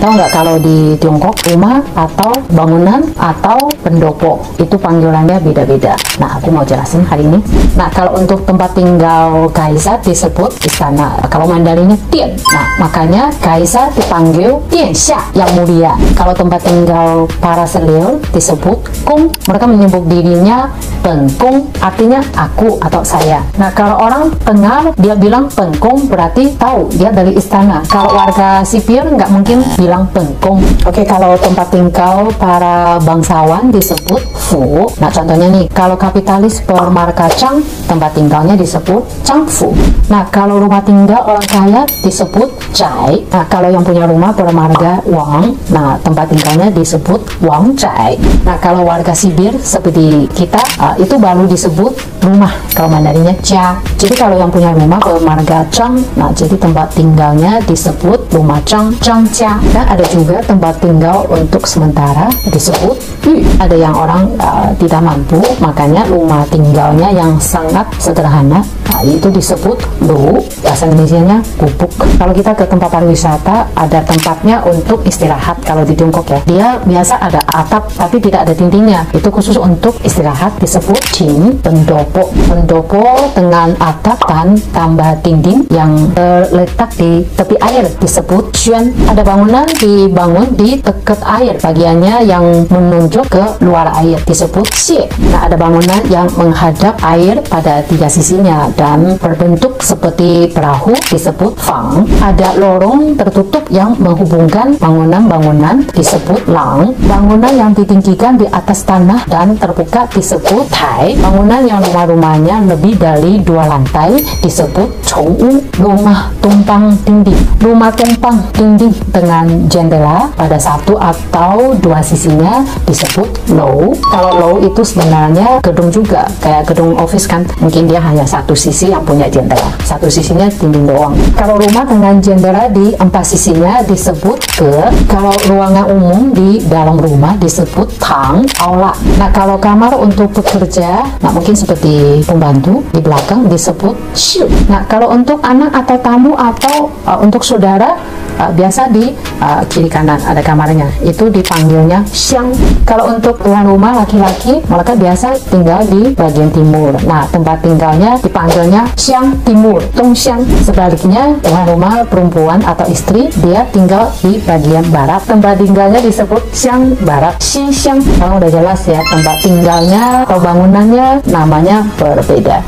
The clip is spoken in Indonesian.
Tahu nggak kalau di Tiongkok rumah atau bangunan atau pendopo itu panggilannya beda-beda. Nah, aku mau jelasin hari ini. Nah, kalau untuk tempat tinggal kaisar disebut istana. Kalau Mandarinnya Dian. Nah, makanya kaisar dipanggil Diansha yang mulia. Kalau tempat tinggal para senior disebut Kung. Mereka menyebut dirinya Pengkung, artinya aku atau saya. Nah, kalau orang Tengah dia bilang Pengkung berarti tahu dia dari istana. Kalau warga sipil nggak mungkin bilang Pengkung. Oke, kalau tempat tinggal para bangsawan disebut Fu. Nah, contohnya nih, kalau kapitalis bermarga Chang, tempat tinggalnya disebut Changfu. Nah, kalau rumah tinggal orang kaya disebut Zhai. Nah, kalau yang punya rumah bermarga Wang, nah tempat tinggalnya disebut Wang Zhai. Nah, kalau warga sipil seperti kita, itu baru disebut rumah. Kalau Mandarinnya Jia. Jadi kalau yang punya rumah bermarga Chang, nah jadi tempat tinggalnya disebut rumah Chang, Changjia. Dan ada juga tempat tinggal untuk sementara disebut Yu. Ada yang orang tidak mampu, makanya rumah tinggalnya yang sangat sederhana, nah itu disebut Lu. Bahasa Indonesianya gubuk. Kalau kita ke tempat pariwisata, ada tempatnya untuk istirahat. Kalau di Tiongkok ya, dia biasa ada atap tapi tidak ada dindingnya. Itu khusus untuk istirahat, disebut Qin pendopo. Pendopo dengan atap dan tambah dinding yang terletak di tepi air disebut Xuan. Ada bangunan dibangun di dekat air, bagiannya yang menunjuk ke luar air disebut Xie. Nah, ada bangunan yang menghadap air pada tiga sisinya dan berbentuk seperti perahu disebut Fang. Ada lorong tertutup yang menghubungkan bangunan-bangunan disebut Lang. Bangunan yang ditinggikan di atas tanah dan terbuka disebut Tai. Bangunan yang rumah-rumahnya lebih dari 2 lantai disebut Chongwu. Rumah tumpang dinding. Rumah tumpang dinding dengan jendela pada satu atau 2 sisinya disebut Lou. Kalau Lou itu sebenarnya gedung juga, kayak gedung office kan, mungkin dia hanya satu sisi yang punya jendela, satu sisinya dinding doang. Kalau rumah dengan jendela di 4 sisinya disebut Ge. Kalau ruangan umum di dalam rumah disebut Tang, aula. Nah, kalau kamar untuk bekerja, nah mungkin seperti pembantu di belakang disebut Shu. Nah, kalau untuk anak atau tamu atau untuk saudara, biasa di kiri kanan ada kamarnya, itu dipanggilnya Xiang. Kalau untuk tuan rumah laki-laki, mereka biasa tinggal di bagian timur. Nah, tempat tinggalnya dipanggilnya Xiang Timur, Dongxiang. Sebaliknya, tuan rumah perempuan atau istri, dia tinggal di bagian barat. Tempat tinggalnya disebut Xiang Barat, Xinxiang. Kalau udah jelas ya, tempat tinggalnya atau bangunannya namanya berbeda.